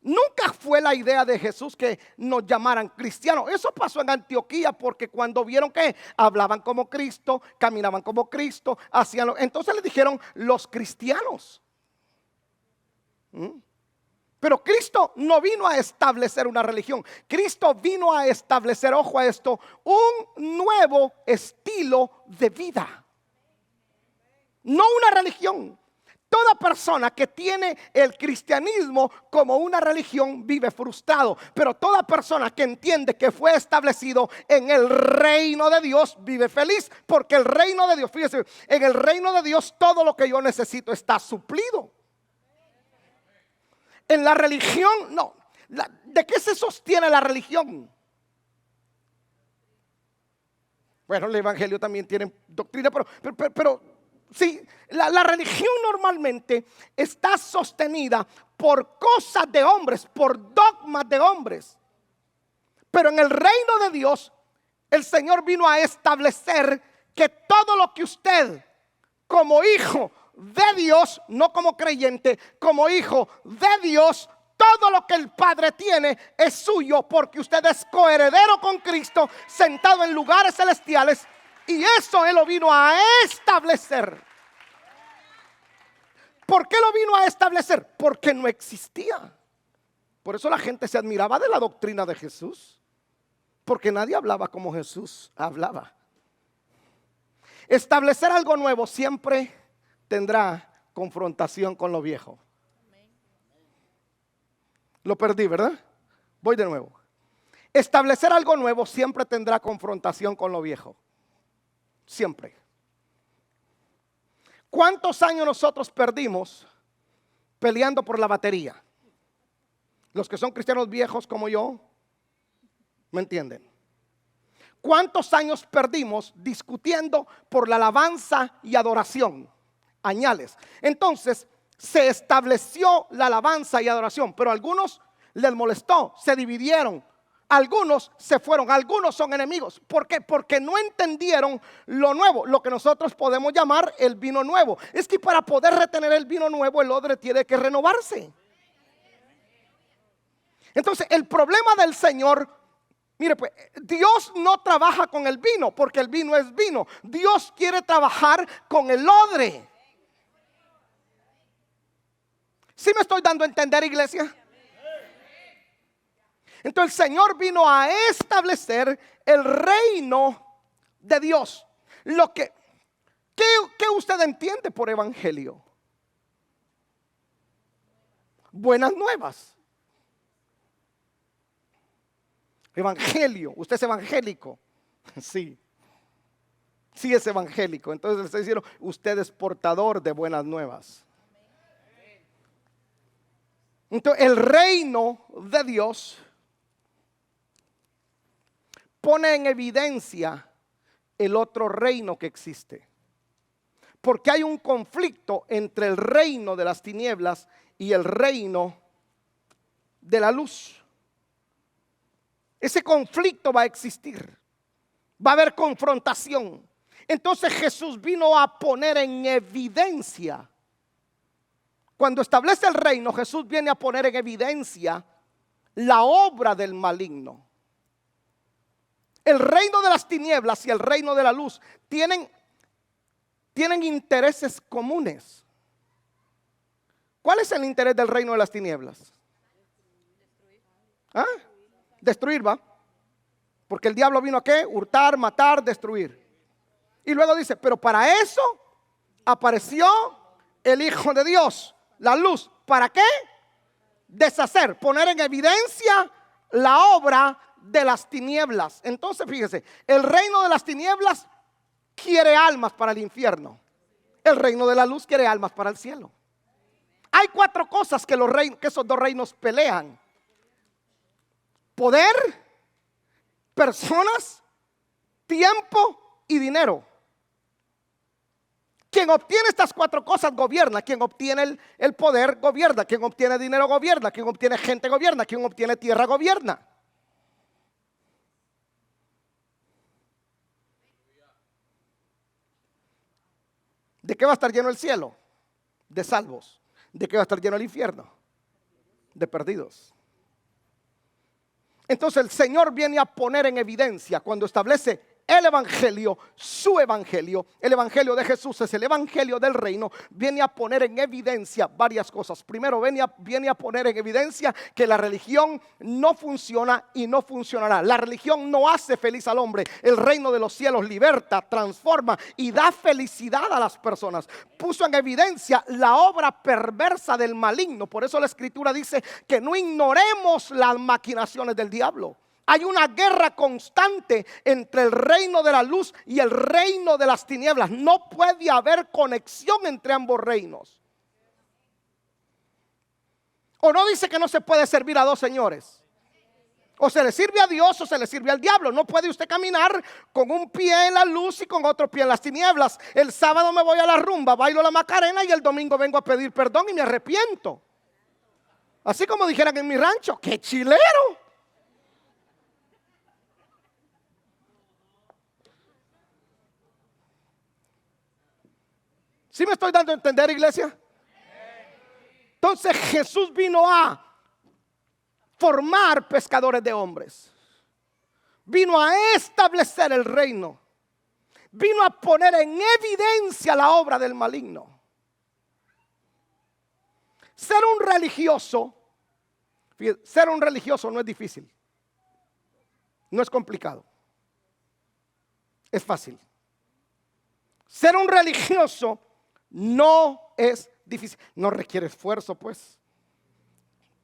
Nunca fue la idea de Jesús que nos llamaran cristianos. Eso pasó en Antioquía porque cuando vieron que hablaban como Cristo, caminaban como Cristo, entonces le dijeron los cristianos. Pero Cristo no vino a establecer una religión. Cristo vino a establecer, ojo a esto, un nuevo estilo de vida. No una religión. Toda persona que tiene el cristianismo como una religión vive frustrado. Pero toda persona que entiende que fue establecido en el reino de Dios vive feliz. Porque el reino de Dios, fíjese, en el reino de Dios todo lo que yo necesito está suplido. En la religión, no. ¿De qué se sostiene la religión? Bueno, el evangelio también tiene doctrina, pero sí, la religión normalmente está sostenida por cosas de hombres, por dogmas de hombres. Pero en el reino de Dios, el Señor vino a establecer que todo lo que usted, como hijo de Dios, no como creyente, como hijo de Dios, todo lo que el Padre tiene es suyo, porque usted es coheredero con Cristo, sentado en lugares celestiales. Y eso Él lo vino a establecer. ¿Por qué lo vino a establecer? Porque no existía. Por eso la gente se admiraba de la doctrina de Jesús, porque nadie hablaba como Jesús hablaba. Establecer algo nuevo siempre tendrá confrontación con lo viejo. Lo perdí, ¿verdad? Voy de nuevo. Establecer algo nuevo siempre tendrá confrontación con lo viejo. Siempre. ¿Cuántos años nosotros perdimos peleando por la batería? Los que son cristianos viejos como yo, ¿me entienden? ¿Cuántos años perdimos discutiendo por la alabanza y adoración? Añales. Entonces se estableció la alabanza y adoración, pero a algunos les molestó, se dividieron, algunos se fueron, algunos son enemigos. ¿Por qué? Porque no entendieron lo nuevo, lo que nosotros podemos llamar el vino nuevo. Es que para poder retener el vino nuevo, el odre tiene que renovarse. Entonces el problema del Señor, mire pues, Dios no trabaja con el vino, porque el vino es vino. Dios quiere trabajar con el odre. ¿Sí me estoy dando a entender, iglesia? Entonces el Señor vino a establecer el reino de Dios. ¿Qué usted entiende por evangelio? Buenas nuevas. Evangelio, usted es evangélico. Sí, sí es evangélico. Entonces le estoy diciendo, usted es portador de buenas nuevas. Entonces el reino de Dios pone en evidencia el otro reino que existe. Porque hay un conflicto entre el reino de las tinieblas y el reino de la luz. Ese conflicto va a existir. Va a haber confrontación. Entonces Jesús vino a poner en evidencia. Cuando establece el reino, Jesús viene a poner en evidencia la obra del maligno. El reino de las tinieblas y el reino de la luz tienen intereses comunes. ¿Cuál es el interés del reino de las tinieblas? ¿Ah? Destruir, ¿va? Porque el diablo vino a ¿qué? Hurtar, matar, destruir. Y luego dice, pero para eso apareció el Hijo de Dios, la luz. ¿Para qué? Deshacer, poner en evidencia la obra de las tinieblas. Entonces fíjese, el reino de las tinieblas quiere almas para el infierno. El reino de la luz quiere almas para el cielo. Hay cuatro cosas que esos dos reinos pelean: poder, personas, tiempo y dinero. Quien obtiene estas cuatro cosas gobierna. Quien obtiene el poder gobierna. Quien obtiene dinero gobierna. Quien obtiene gente gobierna. Quien obtiene tierra gobierna. ¿De qué va a estar lleno el cielo? De salvos. ¿De qué va a estar lleno el infierno? de perdidos. Entonces el Señor viene a poner en evidencia cuando establece el evangelio, su evangelio. El evangelio de Jesús es el evangelio del reino. Viene a poner en evidencia varias cosas. Primero viene a poner en evidencia que la religión no funciona y no funcionará. La religión no hace feliz al hombre. El reino de los cielos liberta, transforma y da felicidad a las personas. Puso en evidencia la obra perversa del maligno. Por eso la escritura dice que no ignoremos las maquinaciones del diablo. Hay una guerra constante entre el reino de la luz y el reino de las tinieblas. No puede haber conexión entre ambos reinos. ¿O no dice que no se puede servir a dos señores? O se le sirve a Dios o se le sirve al diablo. No puede usted caminar con un pie en la luz y con otro pie en las tinieblas. El sábado me voy a la rumba, bailo la Macarena y el domingo vengo a pedir perdón y me arrepiento. Así como dijeran en mi rancho, ¡qué chilero! ¿Sí me estoy dando a entender, iglesia? Entonces Jesús vino a formar pescadores de hombres. Vino a establecer el reino. Vino a poner en evidencia la obra del maligno. Ser un religioso no es difícil. No es complicado. Es fácil. Ser un religioso no es difícil, no requiere esfuerzo, pues.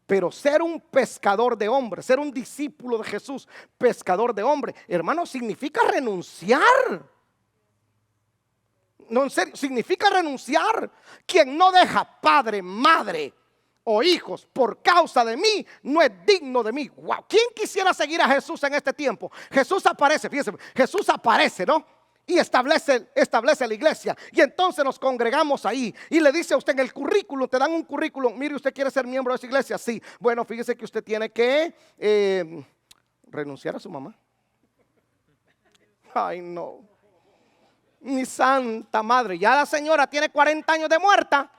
Pero ser un pescador de hombres, ser un discípulo de Jesús, pescador de hombres, hermano, significa renunciar. No, en serio, significa renunciar. Quien no deja padre, madre o hijos por causa de mí, no es digno de mí. Wow. ¿Quién quisiera seguir a Jesús en este tiempo? Jesús aparece, fíjense, Jesús aparece, ¿no? Y establece la iglesia. Y entonces nos congregamos ahí. Y le dice a usted en el currículum, te dan un currículum. Mire, ¿usted quiere ser miembro de esa iglesia? Sí. Bueno, fíjese que usted tiene que renunciar a su mamá. Ay, no. Mi santa madre. Ya la señora tiene 40 años de muerta.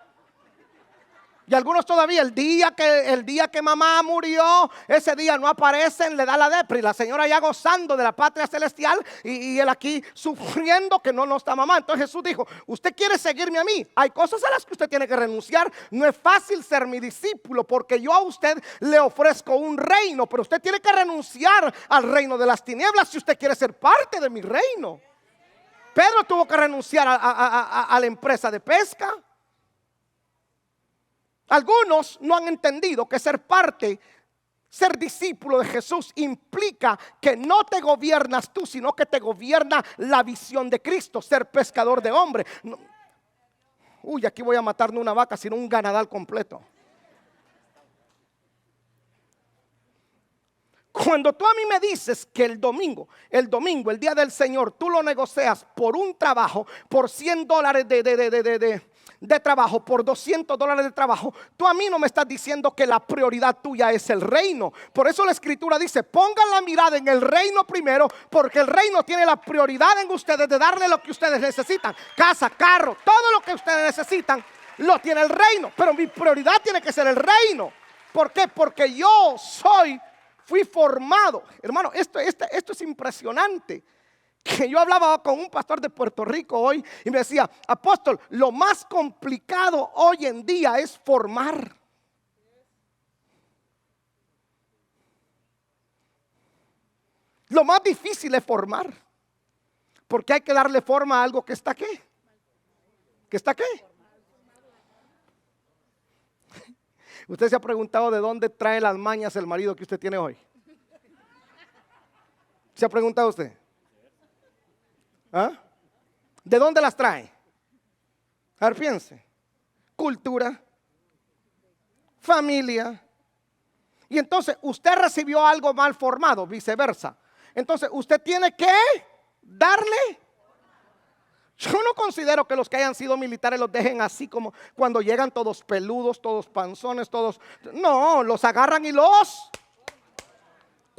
Y algunos todavía, el día que mamá murió, ese día no aparecen, le da la depre. Y la señora ya gozando de la patria celestial y él aquí sufriendo que no está mamá. Entonces Jesús dijo, usted quiere seguirme a mí. Hay cosas a las que usted tiene que renunciar. No es fácil ser mi discípulo porque yo a usted le ofrezco un reino. Pero usted tiene que renunciar al reino de las tinieblas si usted quiere ser parte de mi reino. Pedro tuvo que renunciar a la empresa de pesca. Algunos no han entendido que ser discípulo de Jesús implica que no te gobiernas tú, sino que te gobierna la visión de Cristo, ser pescador de hombres. No. Uy, aquí voy a matar no una vaca, sino un ganadal completo. Cuando tú a mí me dices que el domingo, el día del Señor, tú lo negocias por un trabajo, por $100 de trabajo, por $200 de trabajo, tú a mí no me estás diciendo que la prioridad tuya es el reino. Por eso la escritura dice, pongan la mirada en el reino primero, porque el reino tiene la prioridad en ustedes de darle lo que ustedes necesitan. Casa, carro, todo lo que ustedes necesitan, lo tiene el reino. Pero mi prioridad tiene que ser el reino. ¿Por qué? Porque fui formado. Hermano, esto es impresionante. Que yo hablaba con un pastor de Puerto Rico hoy y me decía, apóstol, lo más complicado hoy en día es formar. Lo más difícil es formar. Porque hay que darle forma a algo que está ¿qué? ¿Que está qué? Usted se ha preguntado de dónde trae las mañas el marido que usted tiene hoy. ¿Se ha preguntado usted? ¿Ah? ¿De dónde las trae? A ver, piense. Cultura, familia. Y entonces usted recibió algo mal formado, viceversa. Entonces usted tiene que darle. Yo no considero que los que hayan sido militares los dejen así como cuando llegan todos peludos, todos panzones, todos. No, los agarran y los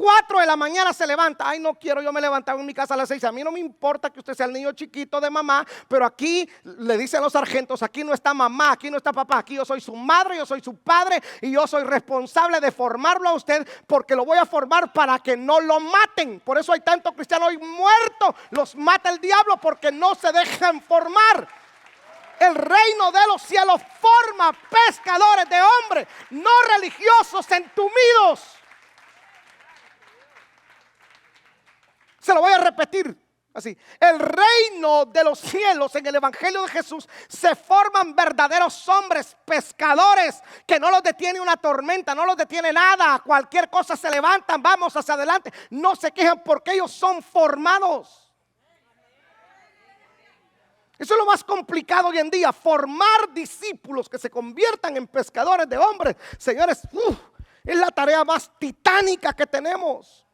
4 de la mañana se levanta. Ay, no quiero, yo me levantaba en mi casa a las 6. A mí no me importa que usted sea el niño chiquito de mamá, pero aquí le dicen los sargentos, aquí no está mamá, aquí no está papá, aquí yo soy su madre, yo soy su padre y yo soy responsable de formarlo a usted, porque lo voy a formar para que no lo maten. Por eso hay tantos cristianos hoy muertos, los mata el diablo porque no se dejan formar. El reino de los cielos forma pescadores de hombres, no religiosos entumidos. Se lo voy a repetir así. El reino de los cielos en el evangelio de Jesús se forman verdaderos hombres pescadores que no los detiene una tormenta, no los detiene nada. Cualquier cosa se levantan, vamos hacia adelante. No se quejan porque ellos son formados. Eso es lo más complicado hoy en día, formar discípulos que se conviertan en pescadores de hombres. Señores, es la tarea más titánica que tenemos.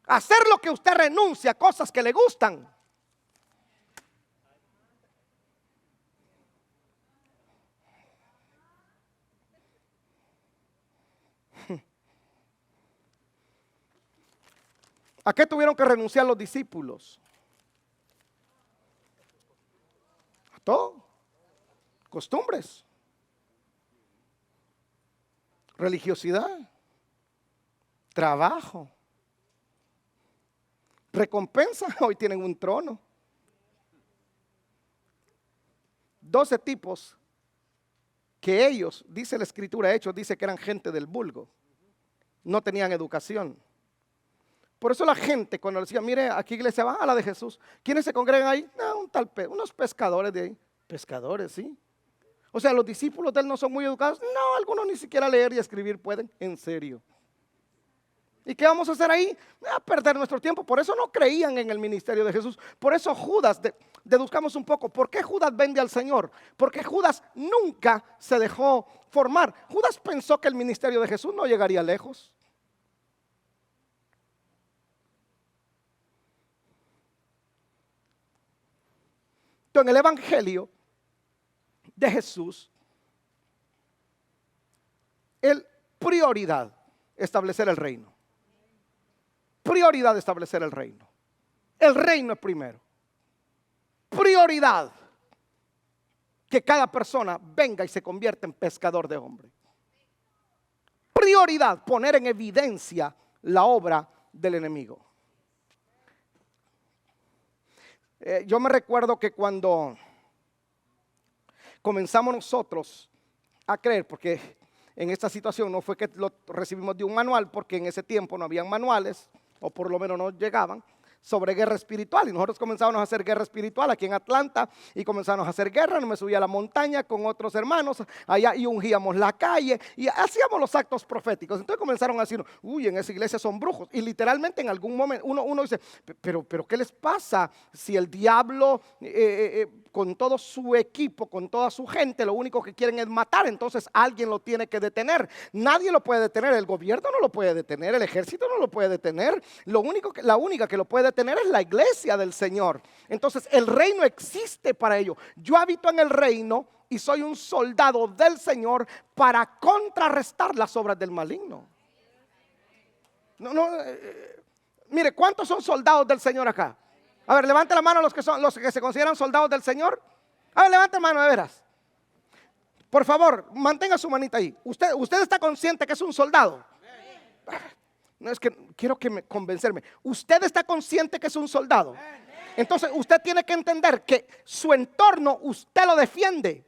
Hacer lo que usted renuncia a cosas que le gustan. ¿A qué tuvieron que renunciar los discípulos? A todo. Costumbres. Religiosidad. Trabajo. Recompensa. Hoy tienen un trono. 12 tipos que ellos, dice la escritura, Hechos, dice que eran gente del vulgo. No tenían educación. Por eso la gente cuando decía, mire, ¿a qué iglesia va? A la de Jesús. ¿Quiénes se congregan ahí? No, unos pescadores de ahí. Pescadores, sí. O sea, los discípulos de él no son muy educados. No, algunos ni siquiera leer y escribir pueden. En serio. ¿Y qué vamos a hacer ahí? A perder nuestro tiempo. Por eso no creían en el ministerio de Jesús. Por eso Judas, deduzcamos un poco, ¿por qué Judas vende al Señor? Porque Judas nunca se dejó formar. Judas pensó que el ministerio de Jesús no llegaría lejos. En el evangelio de Jesús, el prioridad establecer el reino. Prioridad establecer el reino. El reino es primero. Prioridad que cada persona venga y se convierta en pescador de hombres. Prioridad poner en evidencia la obra del enemigo. Yo me recuerdo que cuando comenzamos nosotros a creer, porque en esta situación no fue que lo recibimos de un manual, porque en ese tiempo no habían manuales, o por lo menos no llegaban, sobre guerra espiritual. Y nosotros comenzamos a hacer guerra espiritual aquí en Atlanta, y comenzamos a hacer guerra. Me subí a la montaña con otros hermanos allá y ungíamos la calle y hacíamos los actos proféticos. Entonces comenzaron a decir, uy, en esa iglesia son brujos. Y literalmente en algún momento uno dice, pero ¿qué les pasa? Si el diablo con todo su equipo, con toda su gente, lo único que quieren es matar, entonces alguien lo tiene que detener. Nadie lo puede detener, el gobierno no lo puede detener, el ejército no lo puede detener. La única que lo puede detener es la iglesia del Señor. Entonces el reino existe para ello. Yo habito en el reino y soy un soldado del Señor para contrarrestar las obras del maligno. Mire, ¿cuántos son soldados del Señor acá? A ver, levante la mano los que se consideran soldados del Señor. A ver, levante la mano de veras. Por favor, mantenga su manita ahí. Usted está consciente que es un soldado. No, es que quiero convencerme. Usted está consciente que es un soldado. Entonces usted tiene que entender que su entorno usted lo defiende.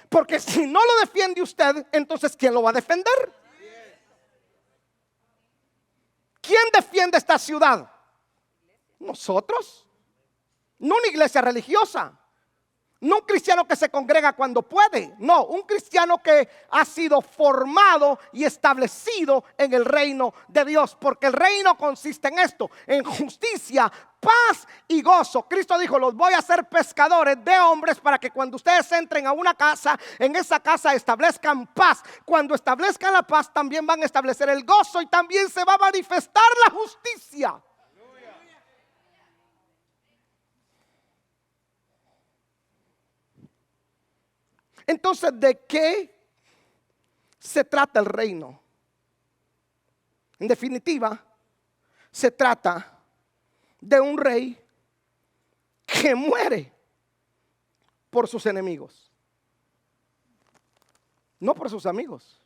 Porque si no lo defiende usted, entonces ¿quién lo va a defender? ¿Quién defiende esta ciudad? Nosotros. No una iglesia religiosa. No un cristiano que se congrega cuando puede. No, un cristiano que ha sido formado y establecido en el reino de Dios. Porque el reino consiste en esto: en justicia, paz y gozo. Cristo dijo, los voy a hacer pescadores de hombres para que cuando ustedes entren a una casa, en esa casa establezcan paz. Cuando establezcan la paz, también van a establecer el gozo y también se va a manifestar la justicia. Entonces, ¿de qué se trata el reino? En definitiva, se trata de un rey que muere por sus enemigos, no por sus amigos.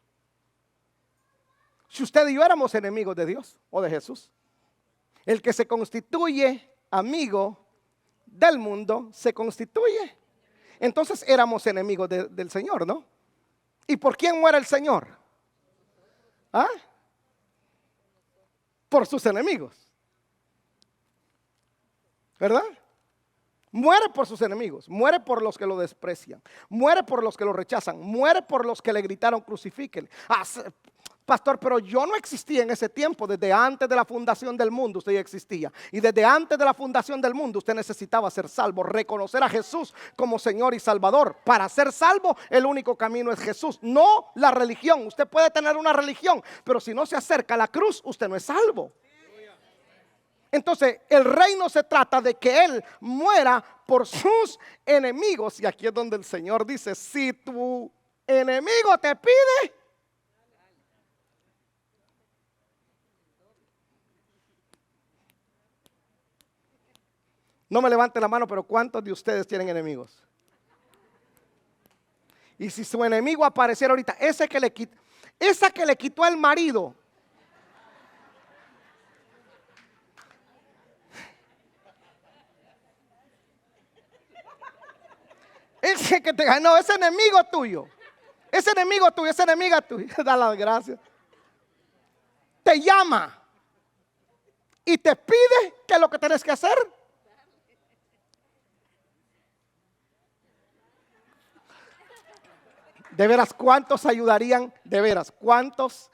Si usted y yo éramos enemigos de Dios o de Jesús, el que se constituye amigo del mundo se constituye. Entonces éramos enemigos del Señor, ¿no? ¿Y por quién muere el Señor? ¿Ah? Por sus enemigos, ¿verdad? Muere por sus enemigos, muere por los que lo desprecian, muere por los que lo rechazan, muere por los que le gritaron crucifíquenle. Pastor, pero yo no existía en ese tiempo. Desde antes de la fundación del mundo usted ya existía. Y desde antes de la fundación del mundo usted necesitaba ser salvo, reconocer a Jesús como Señor y Salvador. Para ser salvo el único camino es Jesús, no la religión. Usted puede tener una religión, pero si no se acerca a la cruz usted no es salvo. Entonces el reino se trata de que Él muera por sus enemigos. Y aquí es donde el Señor dice: si tu enemigo te pide, no me levante la mano, pero ¿cuántos de ustedes tienen enemigos? Y si su enemigo apareciera ahorita, esa que le quitó el marido, ese que te ganó, ese enemigo tuyo, esa enemiga tuya, da las gracias, te llama y te pide que es lo que tienes que hacer. De veras, ¿cuántos ayudarían? De veras, ¿cuántos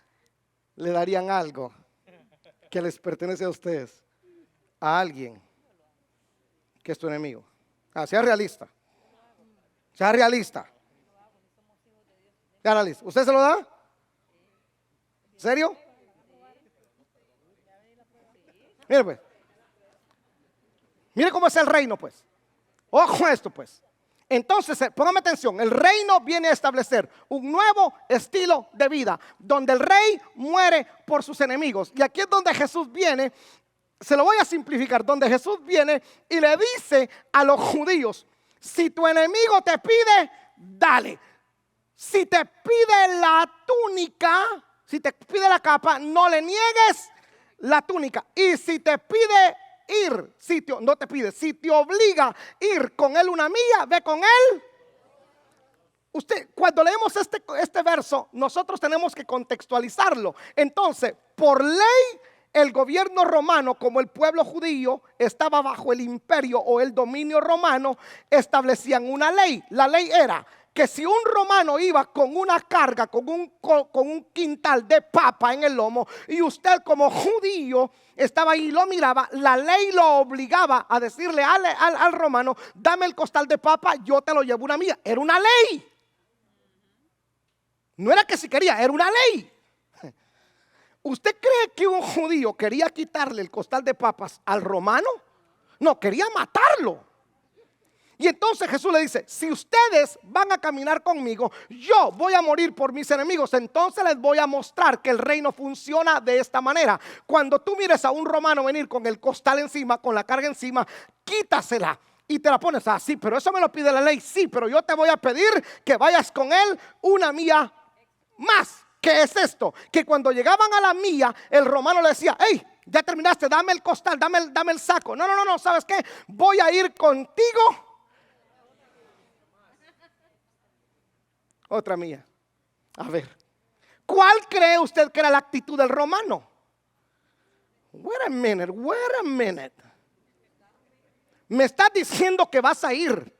le darían algo que les pertenece a ustedes a alguien que es tu enemigo? Sea realista. Sea realista. Sea realista. ¿Usted se lo da? ¿En serio? Mire pues. Mire cómo es el reino pues. Ojo a esto pues. Entonces, póngame atención, el reino viene a establecer un nuevo estilo de vida, donde el rey muere por sus enemigos. Y aquí es donde Jesús viene, se lo voy a simplificar, donde Jesús viene y le dice a los judíos: si tu enemigo te pide, dale. Si te pide la túnica, si te pide la capa, no le niegues la túnica. Y si te pide ir, no te pide, si te obliga a ir con él una milla, ve con él. Usted, cuando leemos este verso, nosotros tenemos que contextualizarlo. Entonces, por ley, el gobierno romano, como el pueblo judío estaba bajo el imperio o el dominio romano, establecían una ley. La ley era que si un romano iba con una carga, con un quintal de papa en el lomo, y usted como judío estaba ahí y lo miraba, la ley lo obligaba a decirle al romano: dame el costal de papa, yo te lo llevo una milla. Era una ley. No era que si quería, era una ley. ¿Usted cree que un judío quería quitarle el costal de papas al romano? No, quería matarlo. Y entonces Jesús le dice: si ustedes van a caminar conmigo, yo voy a morir por mis enemigos. Entonces les voy a mostrar que el reino funciona de esta manera. Cuando tú mires a un romano venir con el costal encima, con la carga encima, quítasela y te la pones así. Pero eso me lo pide la ley. Sí, pero yo te voy a pedir que vayas con él una milla más. ¿Qué es esto? Que cuando llegaban a la milla, el romano le decía: hey, ya terminaste, dame el costal, dame el saco. No, ¿sabes qué? Voy a ir contigo otra mía. A ver, ¿cuál cree usted que era la actitud del romano? Wait a minute. Me estás diciendo que vas a ir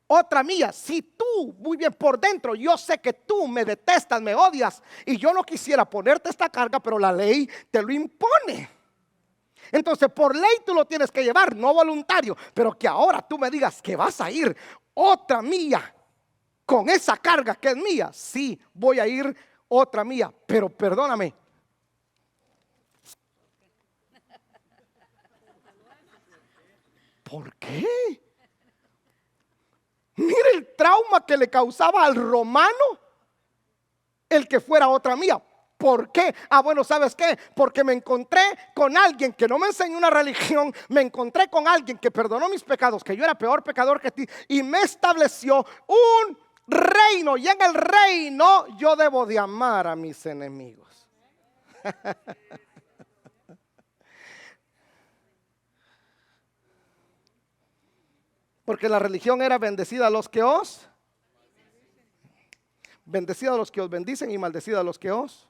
otra mía. Si tú, muy bien, por dentro yo sé que tú me detestas, me odias, y yo no quisiera ponerte esta carga, pero la ley te lo impone. Entonces por ley tú lo tienes que llevar, no voluntario. Pero que ahora tú me digas que vas a ir otra mía con esa carga que es mía. Sí, voy a ir otra mía, pero perdóname. ¿Por qué? Mire el trauma que le causaba al romano. el que fuera otra mía. ¿Por qué? Bueno, ¿sabes qué? Porque me encontré con alguien que no me enseñó una religión, me encontré con alguien que perdonó mis pecados, que yo era peor pecador que ti, y me estableció un reino, y en el reino yo debo de amar a mis enemigos. Porque la religión era bendecida a los que os, bendecida a los que os bendicen y maldecida a los que os.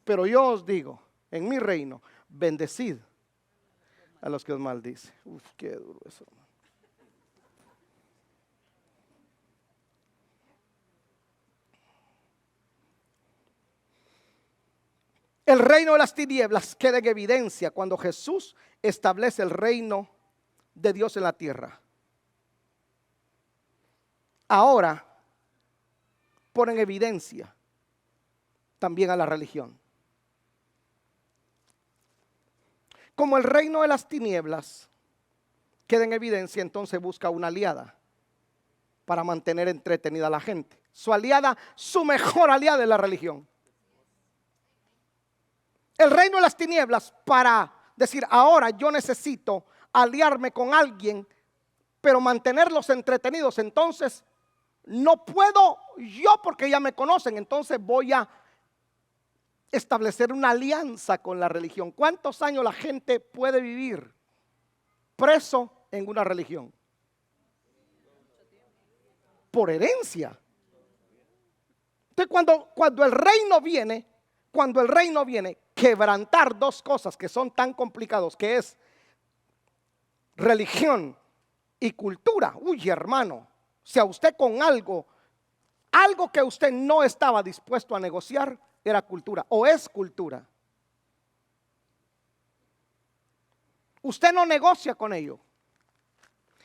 Pero yo os digo, en mi reino, bendecid a los que os maldicen. Uf, qué duro eso. El reino de las tinieblas queda en evidencia cuando Jesús establece el reino de Dios en la tierra. Ahora pone en evidencia también a la religión. Como el reino de las tinieblas queda en evidencia, entonces busca una aliada para mantener entretenida a la gente. Su aliada, su mejor aliada es la religión. El reino de las tinieblas, para decir, ahora yo necesito aliarme con alguien, pero mantenerlos entretenidos. Entonces, no puedo yo porque ya me conocen, entonces voy a establecer una alianza con la religión. ¿Cuántos años la gente puede vivir preso en una religión? Por herencia. Entonces cuando el reino viene, quebrantar dos cosas que son tan complicados, que es religión y cultura. Uy, hermano, si a usted con algo que usted no estaba dispuesto a negociar, era cultura o es cultura. Usted no negocia con ello.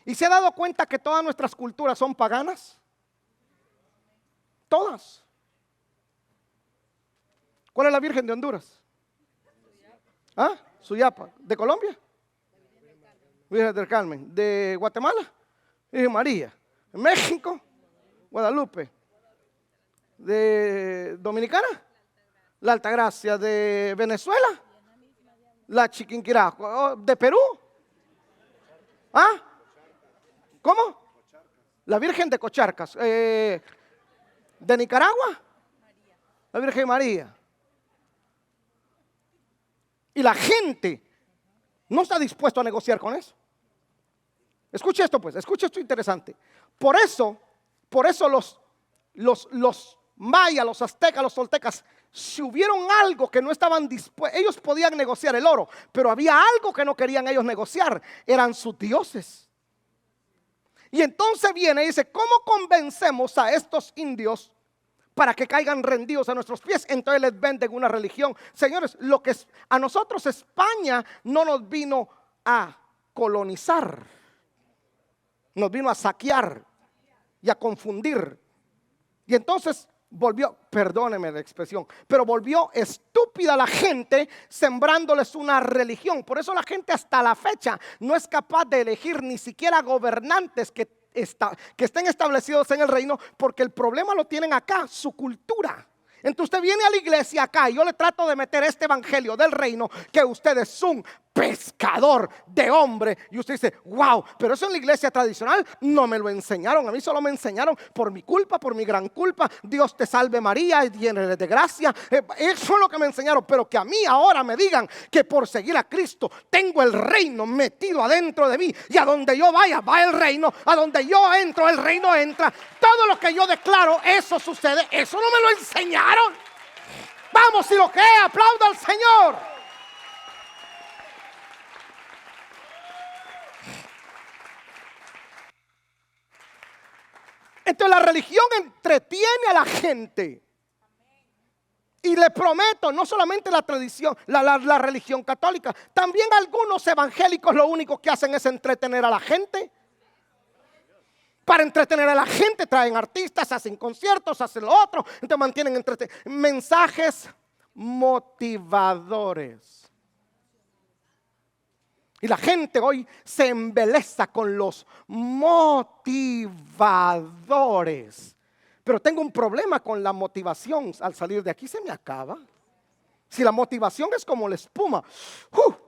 ¿Y se ha dado cuenta que todas nuestras culturas son paganas? Todas. ¿Cuál es la Virgen de Honduras? ¿Ah? Suyapa. ¿De Colombia? Virgen del Carmen. ¿De Guatemala? Virgen María. ¿De México? Guadalupe. ¿De Dominicana? La Altagracia. ¿De Venezuela? La Chiquinquirá. ¿De Perú? ¿Ah? ¿Cómo? La Virgen de Cocharcas. ¿De Nicaragua? La Virgen María. Y la gente no está dispuesto a negociar con eso. Escuche esto pues, escuche esto interesante. Por eso los mayas, los aztecas, los toltecas, si hubieron algo que no estaban dispuestos, ellos podían negociar el oro, pero había algo que no querían ellos negociar, eran sus dioses. Y entonces viene y dice, ¿cómo convencemos a estos indios para que caigan rendidos a nuestros pies? Entonces les venden una religión. Señores, lo que es, a nosotros España no nos vino a colonizar, nos vino a saquear y a confundir. Y entonces volvió, perdóneme la expresión, pero volvió estúpida la gente sembrándoles una religión. Por eso la gente hasta la fecha no es capaz de elegir ni siquiera gobernantes que estén establecidos en el reino, porque el problema lo tienen acá, su cultura. Entonces usted viene a la iglesia acá y yo le trato de meter este evangelio del reino, que usted es un pescador de hombre, y usted dice, wow, pero eso en la iglesia tradicional no me lo enseñaron, a mí solo me enseñaron por mi culpa, por mi gran culpa, Dios te salve María, llena de gracia, eso es lo que me enseñaron. Pero que a mí ahora me digan que por seguir a Cristo tengo el reino metido adentro de mí, y a donde yo vaya va el reino, a donde yo entro el reino entra, todo lo que yo declaro eso sucede, eso no me lo enseñaron. Vamos, si lo cree, aplauda al Señor. Entonces la religión entretiene a la gente. Y le prometo, no solamente la tradición, la religión católica, también algunos evangélicos lo único que hacen es entretener a la gente. Para entretener a la gente traen artistas, hacen conciertos, hacen lo otro. Entonces mantienen mensajes motivadores. Y la gente hoy se embeleza con los motivadores. Pero tengo un problema con la motivación. Al salir de aquí se me acaba. Si la motivación es como la espuma,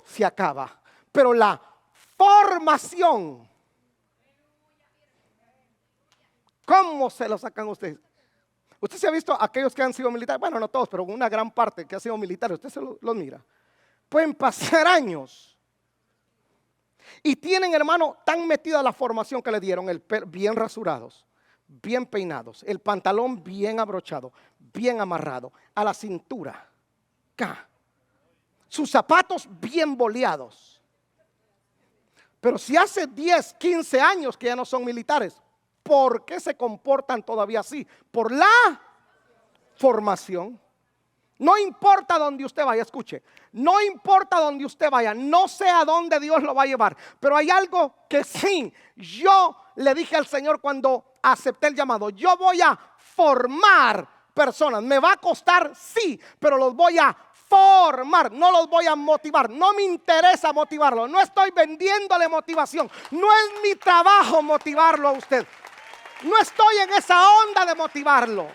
se acaba. Pero la formación, ¿cómo se lo sacan ustedes? Usted se ha visto a aquellos que han sido militares, bueno, no todos, pero una gran parte que ha sido militar, usted se los mira. Pueden pasar años y tienen, hermano, tan metida la formación que le dieron, el pelo bien rasurados, bien peinados, el pantalón bien abrochado, bien amarrado, a la cintura, acá, sus zapatos bien boleados. Pero si hace 10, 15 años que ya no son militares, ¿por qué se comportan todavía así? Por la formación. No importa donde usted vaya, escuche, no importa donde usted vaya, no sé a dónde Dios lo va a llevar, pero hay algo que sí, yo le dije al Señor cuando acepté el llamado, yo voy a formar personas, me va a costar, sí, pero los voy a formar, no los voy a motivar, no me interesa motivarlo, no estoy vendiéndole motivación, no es mi trabajo motivarlo a usted, no estoy en esa onda de motivarlo.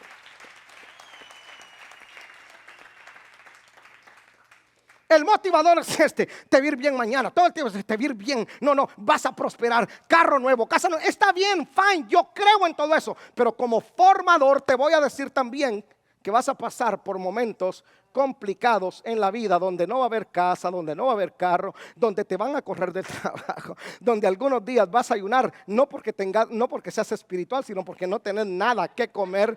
El motivador es te va a ir bien mañana, todo el tiempo te va a ir bien, no, vas a prosperar, carro nuevo, casa nueva, está bien, fine, yo creo en todo eso, pero como formador te voy a decir también que vas a pasar por momentos complicados en la vida, donde no va a haber casa, donde no va a haber carro, donde te van a correr del trabajo, donde algunos días vas a ayunar, no porque seas espiritual, sino porque no tenés nada que comer.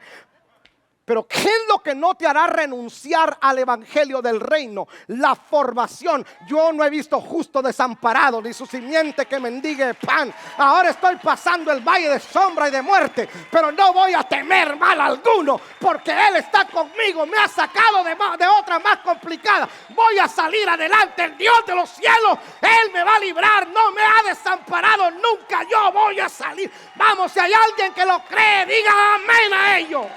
Pero ¿qué es lo que no te hará renunciar al evangelio del reino? La formación. Yo no he visto justo desamparado, ni su simiente que mendigue pan. Ahora estoy pasando el valle de sombra y de muerte, pero no voy a temer mal alguno, porque Él está conmigo, me ha sacado de otra más complicada. Voy a salir adelante, el Dios de los cielos, Él me va a librar, no me ha desamparado nunca, yo voy a salir. Vamos, si hay alguien que lo cree, diga amén a ello.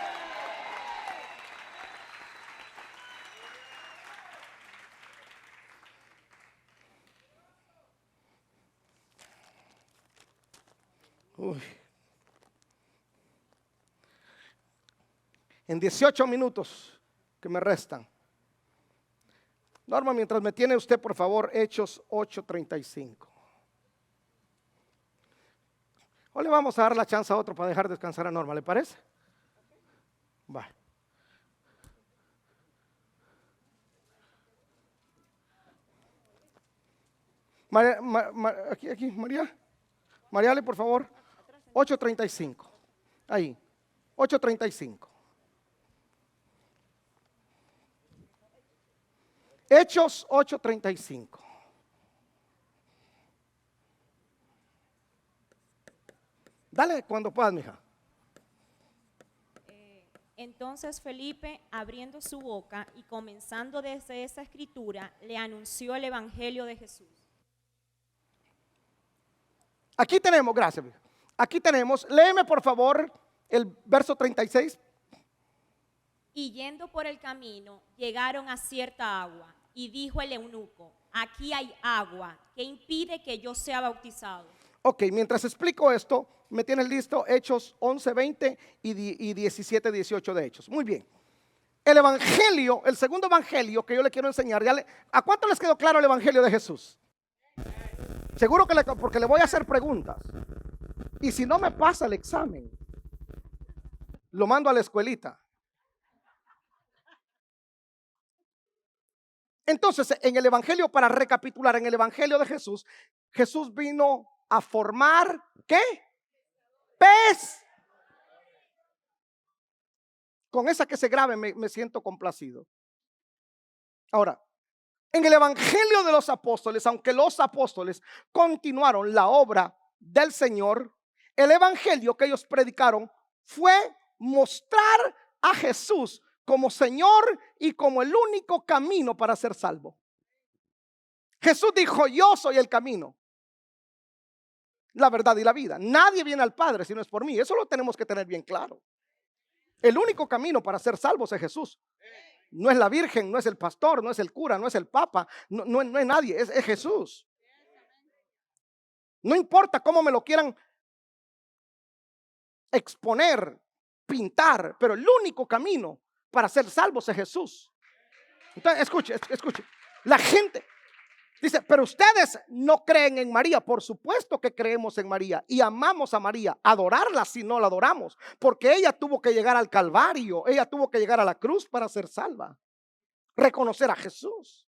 Uy. En 18 minutos que me restan, Norma, mientras me tiene usted, por favor, Hechos 8:35. O le vamos a dar la chance a otro para dejar descansar a Norma, ¿le parece? Va. Aquí, María. Mariale, por favor. 8:35. Ahí. 8:35. Hechos 8:35. Dale cuando puedas, mija. Entonces Felipe, abriendo su boca y comenzando desde esa escritura, le anunció el evangelio de Jesús. Aquí tenemos, gracias. Aquí tenemos, léeme por favor el verso 36. Y yendo por el camino, llegaron a cierta agua, y dijo el eunuco: aquí hay agua, ¿qué impide que yo sea bautizado? Ok, mientras explico esto, me tienes listo Hechos 11:20 y 17:18 de Hechos. Muy bien. El evangelio, el segundo evangelio que yo le quiero enseñar, ¿a cuánto les quedó claro el evangelio de Jesús? Seguro que porque le voy a hacer preguntas. Y si no me pasa el examen, lo mando a la escuelita. Entonces, en el evangelio, para recapitular, en el evangelio de Jesús, Jesús vino a formar, ¿qué? Pez. Con esa que se grabe me siento complacido. Ahora, en el evangelio de los apóstoles, aunque los apóstoles continuaron la obra del Señor, el evangelio que ellos predicaron fue mostrar a Jesús como Señor y como el único camino para ser salvo. Jesús dijo: yo soy el camino, la verdad y la vida. Nadie viene al Padre si no es por mí. Eso lo tenemos que tener bien claro. El único camino para ser salvos es Jesús. No es la Virgen, no es el pastor, no es el cura, no es el papa, no es nadie, es Jesús. No importa cómo me lo quieran exponer, pintar, pero el único camino para ser salvos es Jesús. Entonces, escuche. La gente dice, pero ustedes no creen en María. Por supuesto que creemos en María y amamos a María. Adorarla si no la adoramos, porque ella tuvo que llegar al Calvario, ella tuvo que llegar a la cruz para ser salva. Reconocer a Jesús.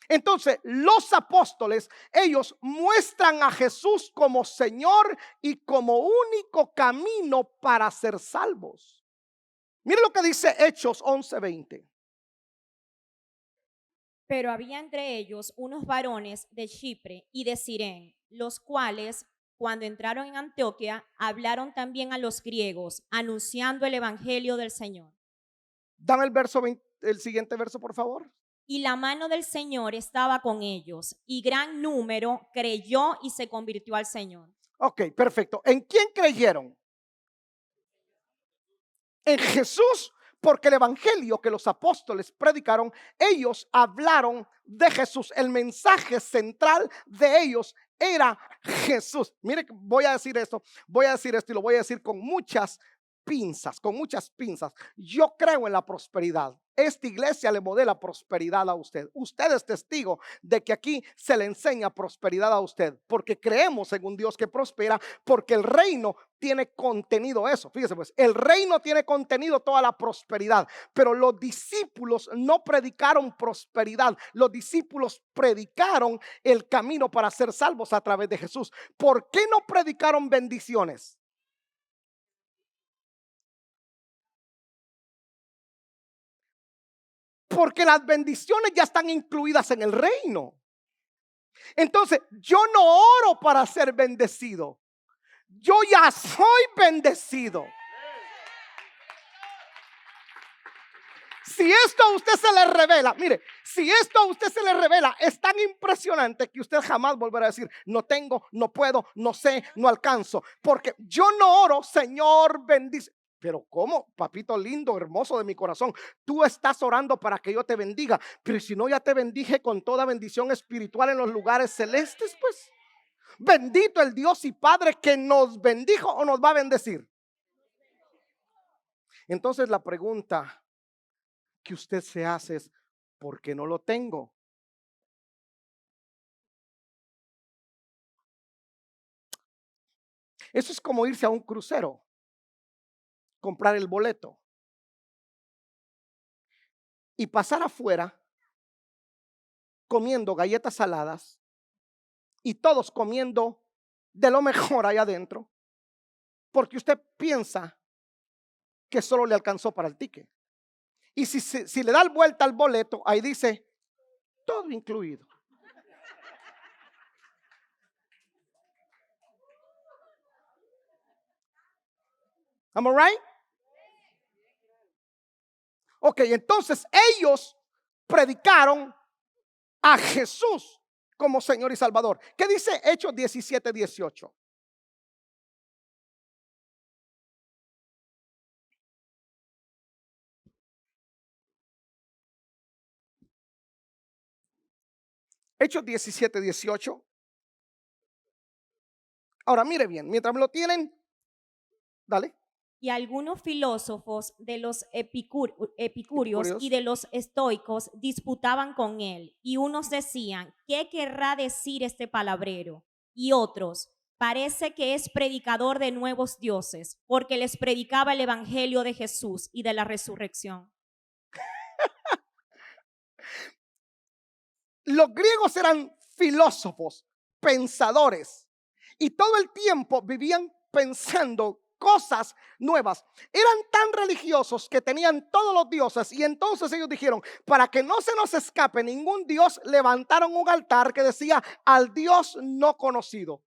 Entonces, los apóstoles, ellos muestran a Jesús como Señor y como único camino para ser salvos. Mire lo que dice Hechos 11:20. Pero había entre ellos unos varones de Chipre y de Cirene, los cuales, cuando entraron en Antioquía, hablaron también a los griegos, anunciando el evangelio del Señor. Dame el verso 20, el siguiente verso, por favor. Y la mano del Señor estaba con ellos, y gran número creyó y se convirtió al Señor. Ok, perfecto. ¿En quién creyeron? En Jesús, porque el evangelio que los apóstoles predicaron, ellos hablaron de Jesús. El mensaje central de ellos era Jesús. Mire, voy a decir esto y lo voy a decir con muchas pinzas. Yo creo en la prosperidad. Esta iglesia le modela prosperidad a usted. Usted es testigo de que aquí se le enseña prosperidad a usted, porque creemos en un Dios que prospera, porque el reino tiene contenido eso. Fíjese pues, el reino tiene contenido toda la prosperidad, pero los discípulos no predicaron prosperidad. Los discípulos predicaron el camino para ser salvos a través de Jesús. ¿Por qué no predicaron bendiciones? Porque las bendiciones ya están incluidas en el reino. Entonces, yo no oro para ser bendecido. Yo ya soy bendecido. Si esto a usted se le revela, mire, si esto a usted se le revela, es tan impresionante que usted jamás volverá a decir, no tengo, no puedo, no sé, no alcanzo. Porque yo no oro, Señor, bendice. Pero ¿cómo? Papito lindo, hermoso de mi corazón, tú estás orando para que yo te bendiga, pero si no ya te bendije con toda bendición espiritual en los lugares celestes, pues. Bendito el Dios y Padre que nos bendijo o nos va a bendecir. Entonces la pregunta que usted se hace es, ¿por qué no lo tengo? Eso es como irse a un crucero, comprar el boleto y pasar afuera comiendo galletas saladas y todos comiendo de lo mejor allá adentro, porque usted piensa que solo le alcanzó para el ticket. Y si le da vuelta al boleto, ahí dice todo incluido. Am I right? Ok, entonces ellos predicaron a Jesús como Señor y Salvador. ¿Qué dice Hechos 17:18? Hechos 17:18. Ahora mire bien, mientras me lo tienen, dale. Y algunos filósofos de los epicúreos Epicúreos. y de los estoicos disputaban con él, y unos decían, ¿qué querrá decir este palabrero? Y otros, parece que es predicador de nuevos dioses, porque les predicaba el evangelio de Jesús y de la resurrección. Los griegos eran filósofos, pensadores, y todo el tiempo vivían pensando cosas nuevas. Eran tan religiosos que tenían todos los dioses, y entonces ellos dijeron, para que no se nos escape ningún dios, levantaron un altar que decía al Dios no conocido.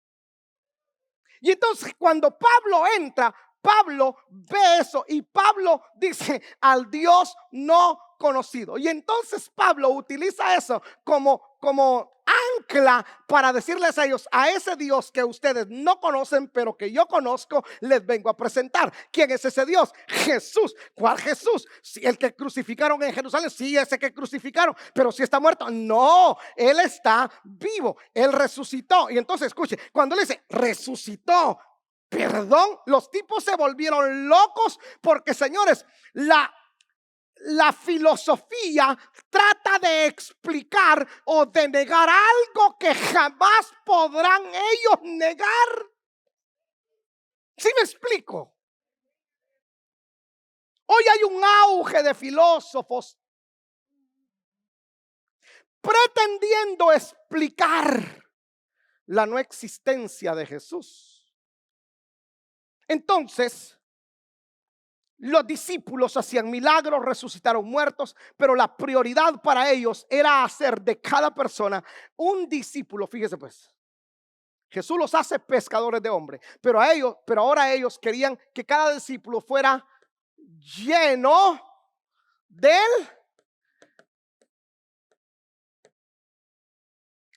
Y entonces cuando Pablo entra, Pablo ve eso y Pablo dice al Dios no conocido. Y entonces Pablo utiliza eso como ancla para decirles a ellos, a ese Dios que ustedes no conocen, pero que yo conozco, les vengo a presentar. ¿Quién es ese Dios? Jesús. ¿Cuál Jesús? Sí, el que crucificaron en Jerusalén. Sí, ese que crucificaron, pero si está muerto. No, él está vivo. Él resucitó. Y entonces escuche, cuando él dice resucitó, Perdón, los tipos se volvieron locos porque, señores, la filosofía trata de explicar o de negar algo que jamás podrán ellos negar. ¿Sí me explico? Hoy hay un auge de filósofos pretendiendo explicar la no existencia de Jesús. Entonces, los discípulos hacían milagros, resucitaron muertos, pero la prioridad para ellos era hacer de cada persona un discípulo. Fíjese pues, Jesús los hace pescadores de hombres, pero ahora ellos querían que cada discípulo fuera lleno del.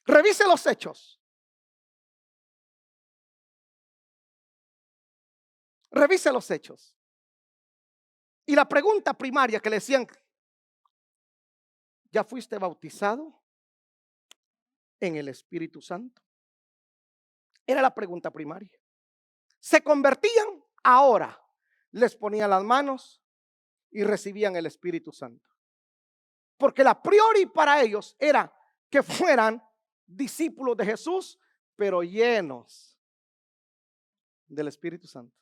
Revise los hechos. Revise los hechos. Y la pregunta primaria que le decían: ¿ya fuiste bautizado en el Espíritu Santo? Era la pregunta primaria. Se convertían, ahora les ponían las manos y recibían el Espíritu Santo. Porque la priori para ellos era que fueran discípulos de Jesús, pero llenos del Espíritu Santo.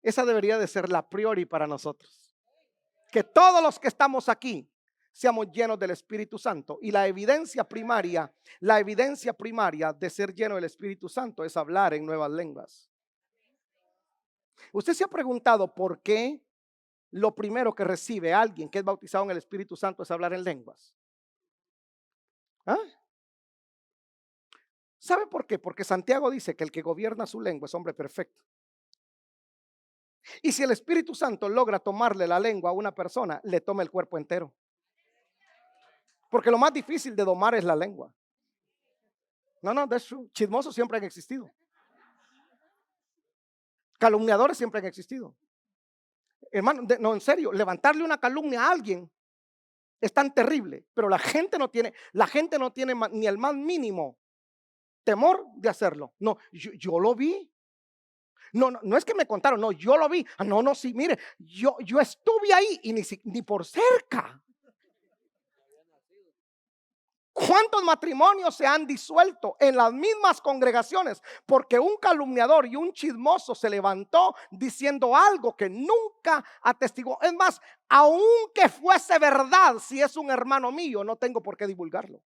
Esa debería de ser la priori para nosotros. Que todos los que estamos aquí seamos llenos del Espíritu Santo. Y la evidencia primaria de ser lleno del Espíritu Santo es hablar en nuevas lenguas. Usted se ha preguntado por qué lo primero que recibe alguien que es bautizado en el Espíritu Santo es hablar en lenguas. ¿Ah? ¿Sabe por qué? Porque Santiago dice que el que gobierna su lengua es hombre perfecto. Y si el Espíritu Santo logra tomarle la lengua a una persona, le toma el cuerpo entero. Porque lo más difícil de domar es la lengua. No, that's true. Chismosos siempre han existido. Calumniadores siempre han existido. Hermano, no, en serio, levantarle una calumnia a alguien es tan terrible, pero la gente no tiene ni el más mínimo temor de hacerlo. No, yo lo vi. No es que me contaron, no, yo lo vi. No, sí, mire, yo estuve ahí y ni por cerca. ¿Cuántos matrimonios se han disuelto en las mismas congregaciones? Porque un calumniador y un chismoso se levantó diciendo algo que nunca atestiguó. Es más, aunque fuese verdad, si es un hermano mío, no tengo por qué divulgarlo.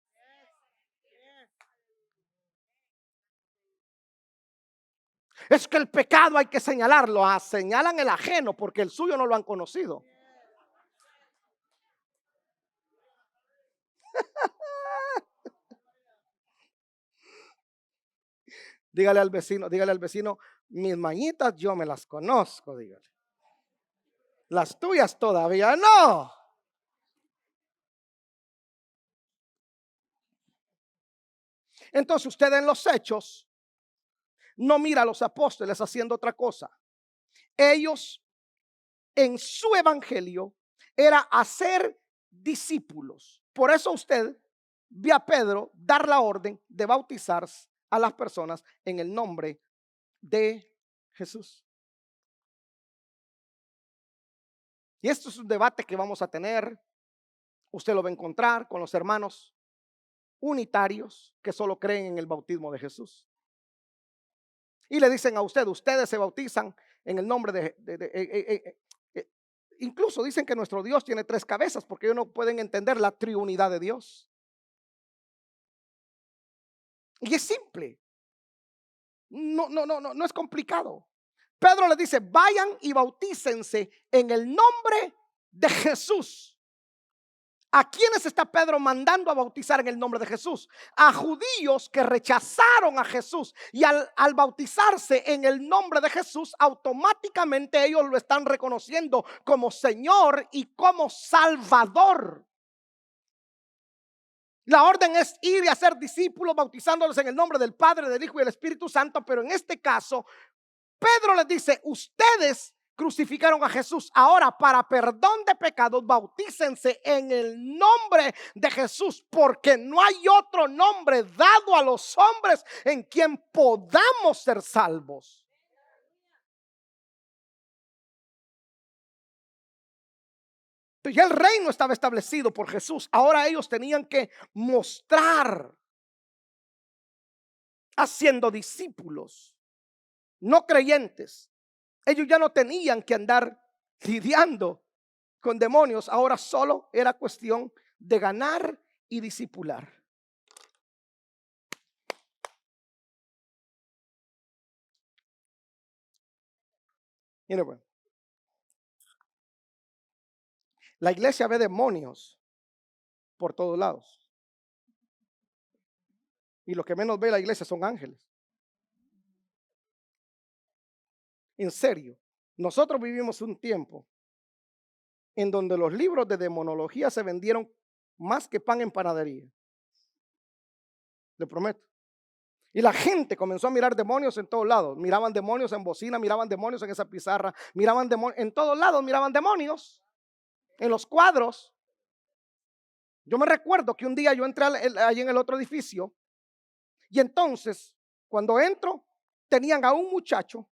Es que el pecado hay que señalarlo. Señalan el ajeno porque el suyo no lo han conocido. Dígale al vecino, mis mañitas yo me las conozco, dígale. Las tuyas todavía no. Entonces usted en los hechos no mira a los apóstoles haciendo otra cosa. Ellos en su evangelio era hacer discípulos. Por eso usted ve a Pedro dar la orden de bautizar a las personas en el nombre de Jesús. Y esto es un debate que vamos a tener. Usted lo va a encontrar con los hermanos unitarios que solo creen en el bautismo de Jesús. Y le dicen a ustedes se bautizan en el nombre de incluso dicen que nuestro Dios tiene 3 cabezas porque ellos no pueden entender la triunidad de Dios. Y es simple. No es complicado. Pedro le dice: vayan y bautícense en el nombre de Jesús. ¿A quiénes está Pedro mandando a bautizar en el nombre de Jesús? A judíos que rechazaron a Jesús. Y al bautizarse en el nombre de Jesús, automáticamente ellos lo están reconociendo como Señor y como Salvador. La orden es ir y hacer discípulos, bautizándolos en el nombre del Padre, del Hijo y del Espíritu Santo. Pero en este caso, Pedro les dice: ustedes crucificaron a Jesús. Ahora, para perdón de pecados, bautícense en el nombre de Jesús, porque no hay otro nombre dado a los hombres en quien podamos ser salvos. Ya el reino estaba establecido por Jesús. Ahora ellos tenían que mostrar, haciendo discípulos, no creyentes. Ellos ya no tenían que andar lidiando con demonios. Ahora solo era cuestión de ganar y discipular. Mire, bueno, la iglesia ve demonios por todos lados. Y lo que menos ve la iglesia son ángeles. En serio, nosotros vivimos un tiempo en donde los libros de demonología se vendieron más que pan en panadería. Le prometo. Y la gente comenzó a mirar demonios en todos lados. Miraban demonios en bocina, miraban demonios en esa pizarra, miraban demonios en todos lados, miraban demonios en los cuadros. Yo me recuerdo que un día yo entré allí en el otro edificio y entonces cuando entro tenían a un muchacho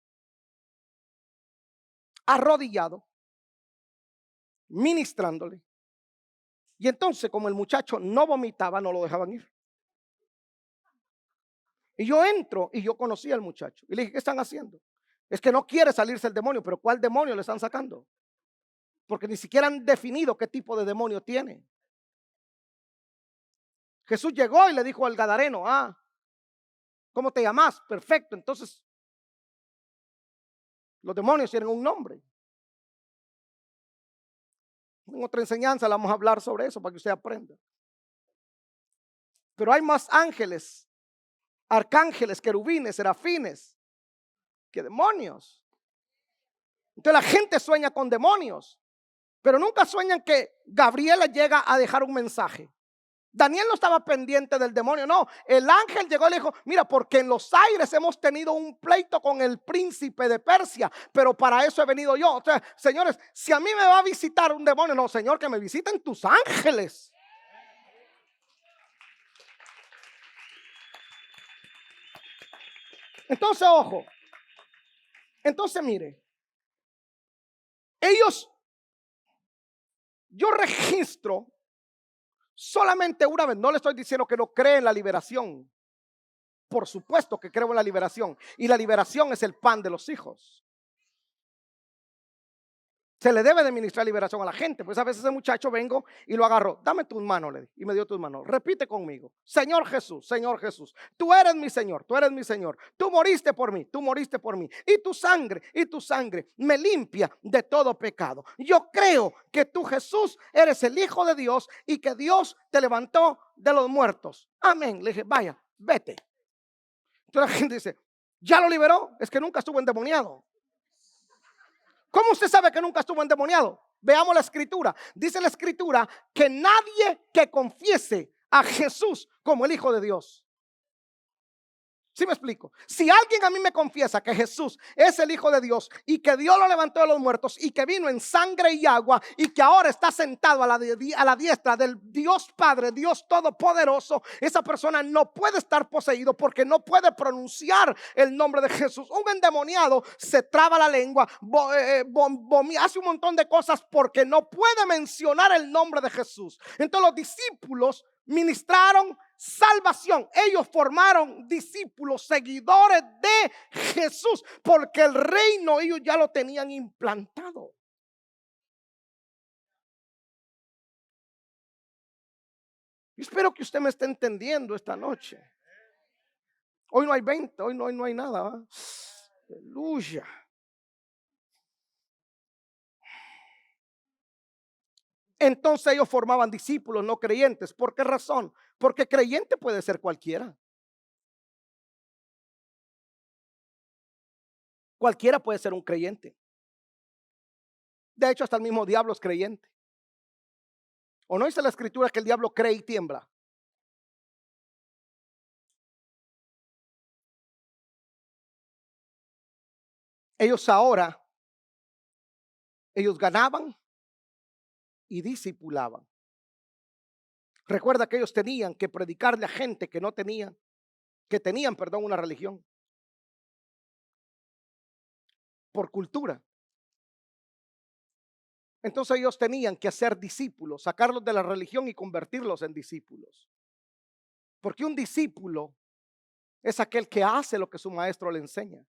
arrodillado ministrándole. Y entonces como el muchacho no vomitaba, no lo dejaban ir. Y yo entro y yo conocí al muchacho. Y le dije, ¿qué están haciendo? Es que no quiere salirse el demonio, pero ¿cuál demonio le están sacando? Porque ni siquiera han definido qué tipo de demonio tiene. Jesús llegó y le dijo al gadareno, ¿cómo te llamas? Perfecto, entonces los demonios tienen un nombre. En otra enseñanza le vamos a hablar sobre eso para que usted aprenda. Pero hay más ángeles, arcángeles, querubines, serafines que demonios. Entonces la gente sueña con demonios, pero nunca sueñan que Gabriela llega a dejar un mensaje. Daniel no estaba pendiente del demonio, no. El ángel llegó y le dijo, mira, porque en los aires hemos tenido un pleito con el príncipe de Persia, pero para eso he venido yo. O sea, señores, si a mí me va a visitar un demonio, no, Señor, que me visiten tus ángeles. Entonces, ojo. Entonces, mire. Yo registro solamente una vez. No le estoy diciendo que no cree en la liberación. Por supuesto que creo en la liberación. Y la liberación es el pan de los hijos. Se le debe de ministrar liberación a la gente. Pues a veces ese muchacho vengo y lo agarro. Dame tus manos, le di, y me dio tus manos. Repite conmigo. Señor Jesús, tú eres mi Señor, tú eres mi Señor. Tú moriste por mí, tú moriste por mí. Y tu sangre me limpia de todo pecado. Yo creo que tú, Jesús, eres el Hijo de Dios y que Dios te levantó de los muertos. Amén. Le dije, vaya, vete. Entonces la gente dice, ¿ya lo liberó? Es que nunca estuvo endemoniado. ¿Cómo usted sabe que nunca estuvo endemoniado? Veamos la escritura. Dice la escritura que nadie que confiese a Jesús como el Hijo de Dios. ¿Sí me explico? Si alguien a mí me confiesa que Jesús es el Hijo de Dios y que Dios lo levantó de los muertos y que vino en sangre y agua y que ahora está sentado a la diestra del Dios Padre, Dios Todopoderoso, esa persona no puede estar poseído porque no puede pronunciar el nombre de Jesús. Un endemoniado se traba la lengua, hace un montón de cosas porque no puede mencionar el nombre de Jesús. Entonces los discípulos ministraron salvación. Ellos formaron discípulos, seguidores de Jesús, porque el reino ellos ya lo tenían implantado. Yo espero que usted me esté entendiendo esta noche. Hoy no hay 20, hoy no hay nada, ¿va? Aleluya. Entonces ellos formaban discípulos, no creyentes. ¿Por qué razón? Porque creyente puede ser cualquiera. Cualquiera puede ser un creyente. De hecho, hasta el mismo diablo es creyente. ¿O no dice la escritura que el diablo cree y tiembla? Ellos ahora Ellos ganaban y discipulaban. Recuerda que ellos tenían que predicarle a gente que no tenían, una religión por cultura. Entonces ellos tenían que hacer discípulos, sacarlos de la religión y convertirlos en discípulos. Porque un discípulo es aquel que hace lo que su maestro le enseña.